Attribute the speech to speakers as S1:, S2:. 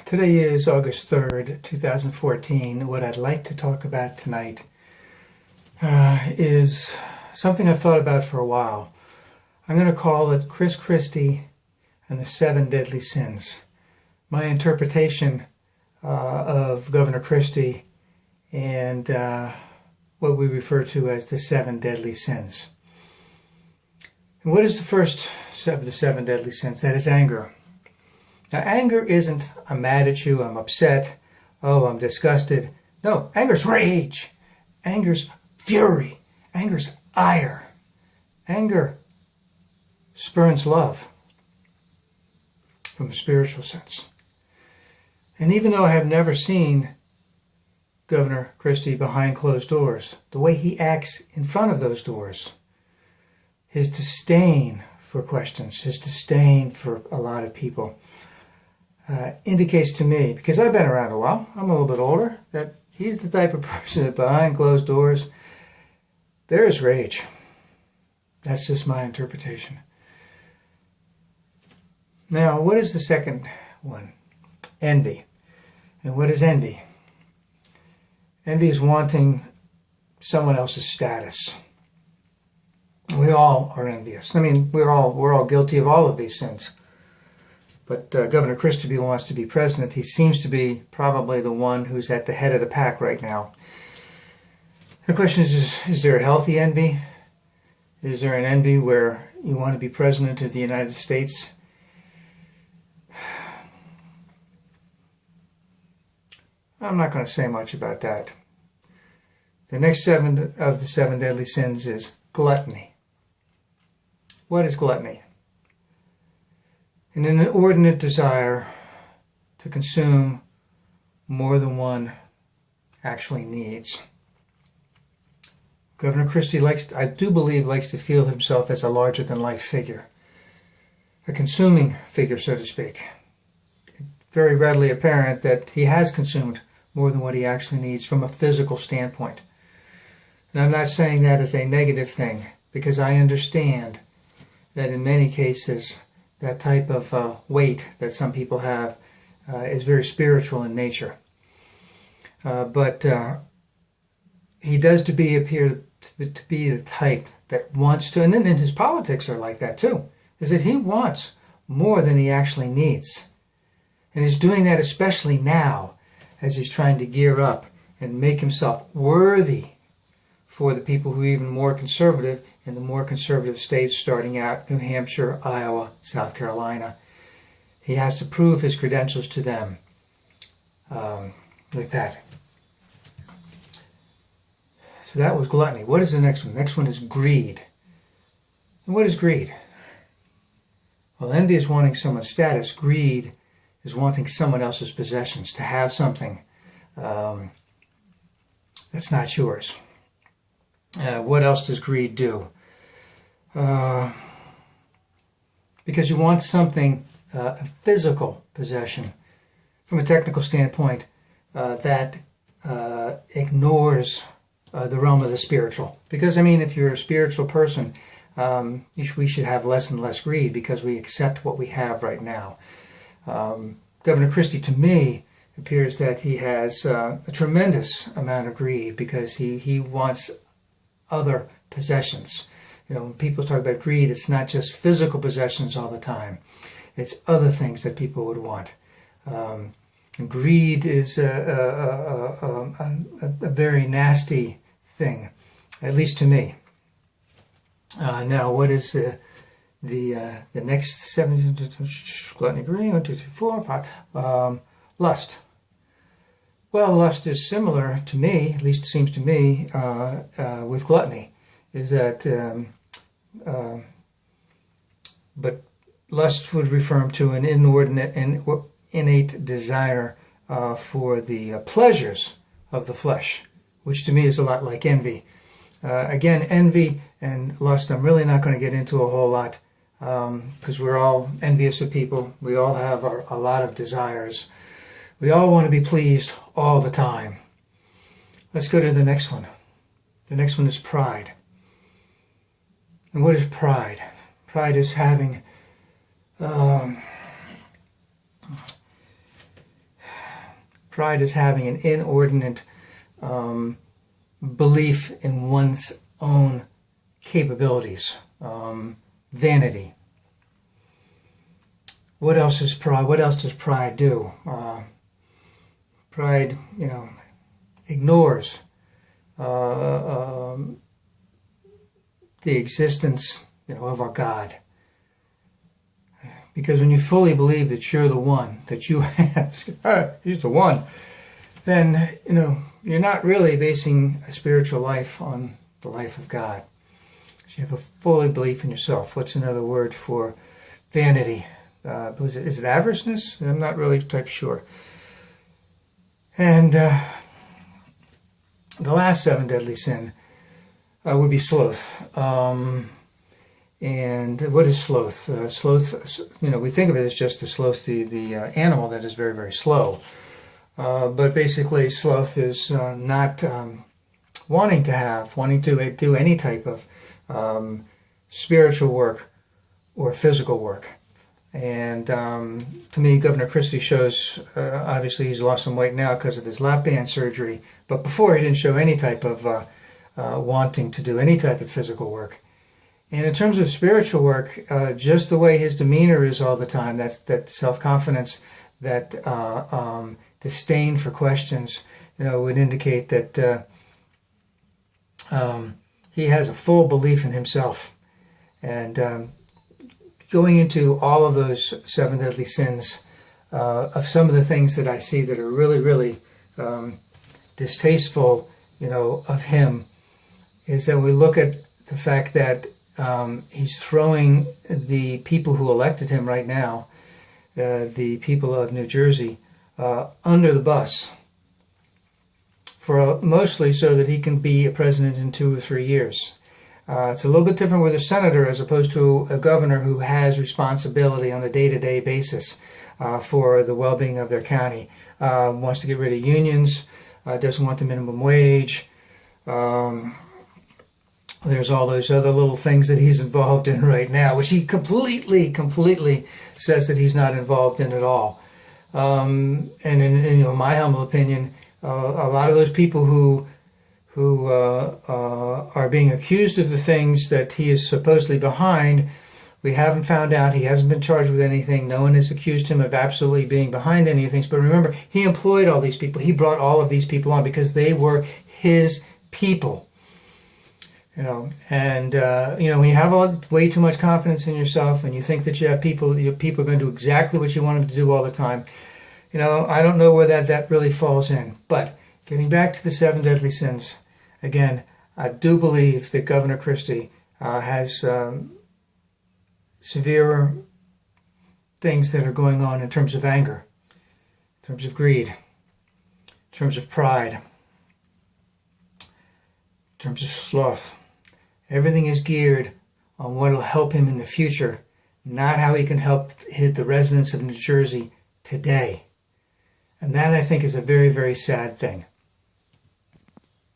S1: Today is August 3rd, 2014. What I'd like to talk about tonight is something I've thought about for a while. I'm going to call it Chris Christie and the 7 Deadly Sins. My interpretation of Governor Christie and what we refer to as the 7 Deadly Sins. And what is the first of the 7 Deadly Sins? That is anger. Now, anger isn't, I'm mad at you, I'm upset, oh, I'm disgusted. No, anger's rage. Anger's fury. Anger's ire. Anger spurns love from a spiritual sense. And even though I have never seen Governor Christie behind closed doors, the way he acts in front of those doors, his disdain for questions, his disdain for a lot of people, indicates to me, because I've been around a while, I'm a little bit older, that he's the type of person that behind closed doors, there is rage. That's just my interpretation. Now, what is the second one? Envy. And what is envy? Envy is wanting someone else's status. We all are envious. I mean, we're all guilty of all of these sins. But Governor Christie wants to be president. He seems to be probably the one who's at the head of the pack right now. The question is there a healthy envy? Is there an envy where you want to be president of the United States? I'm not going to say much about that. The next 7 of the 7 deadly sins is gluttony. What is gluttony? An inordinate desire to consume more than one actually needs. Governor Christie I do believe, likes to feel himself as a larger-than-life figure, a consuming figure, so to speak. Very readily apparent that he has consumed more than what he actually needs from a physical standpoint. And I'm not saying that as a negative thing, because I understand that in many cases, that type of weight that some people have is very spiritual in nature. But he does appear to be the type that wants to, and then his politics are like that too, is that he wants more than he actually needs. And he's doing that especially now as he's trying to gear up and make himself worthy for the people who are even more conservative in the more conservative states starting out, New Hampshire, Iowa, South Carolina. He has to prove his credentials to them like that. So that was gluttony. What is the next one? The next one is greed. And what is greed? Well, envy is wanting someone's status. Greed is wanting someone else's possessions, to have something that's not yours. What else does greed do? Because you want something, a physical possession, from a technical standpoint, that ignores the realm of the spiritual. Because, I mean, if you're a spiritual person, we should have less and less greed because we accept what we have right now. Governor Christie, to me, appears that he has a tremendous amount of greed because he wants other possessions. You know, when people talk about greed, it's not just physical possessions all the time. It's other things that people would want. Greed is a very nasty thing, at least to me. Now, what is the next 7? Gluttony, greed, 1, 2, 3, 4, 5. Lust. Well, lust is similar to me, at least it seems to me, with gluttony, is that, but lust would refer to an inordinate and innate desire for the pleasures of the flesh, which to me is a lot like envy. Again, envy and lust, I'm really not going to get into a whole lot, because we're all envious of people. We all have a lot of desires. We all want to be pleased all the time. Let's go to the next one. The next one is pride. And what is pride? Pride is having Pride is having an inordinate belief in one's own capabilities. Vanity. What else is pride? What else does pride do? Pride, ignores the existence, of our God. Because when you fully believe that you're the one, that you have, he's the one, then, you're not really basing a spiritual life on the life of God. You have a fully belief in yourself. What's another word for vanity? Is it avariceness? I'm not really quite sure. And the last 7 deadly sin would be sloth. And what is sloth? Sloth, we think of it as just the sloth, the animal that is very, very slow. But basically, sloth is not wanting to do any type of spiritual work or physical work. And to me, Governor Christie shows, obviously he's lost some weight now because of his lap band surgery, but before he didn't show any type of wanting to do any type of physical work. And in terms of spiritual work, just the way his demeanor is all the time, that self-confidence, that disdain for questions, would indicate that he has a full belief in himself. And going into all of those 7 deadly sins, of some of the things that I see that are really, really distasteful, of him, is that we look at the fact that he's throwing the people who elected him right now, the people of New Jersey, under the bus, for mostly so that he can be a president in 2 or 3 years. It's a little bit different with a senator as opposed to a governor who has responsibility on a day-to-day basis for the well-being of their county. Wants to get rid of unions, doesn't want the minimum wage. There's all those other little things that he's involved in right now, which he completely says that he's not involved in at all. And in my humble opinion, a lot of those people who are being accused of the things that he is supposedly behind, we haven't found out. He hasn't been charged with anything. No one has accused him of absolutely being behind any of things. But remember, he employed all these people. He brought all of these people on because they were his people. And when you have way too much confidence in yourself and you think that you have people are going to do exactly what you want them to do all the time, I don't know where that really falls in. But getting back to the 7 deadly sins, again, I do believe that Governor Christie has severe things that are going on in terms of anger, in terms of greed, in terms of pride, in terms of sloth. Everything is geared on what will help him in the future, not how he can help the residents of New Jersey today. And that, I think, is a very, very sad thing.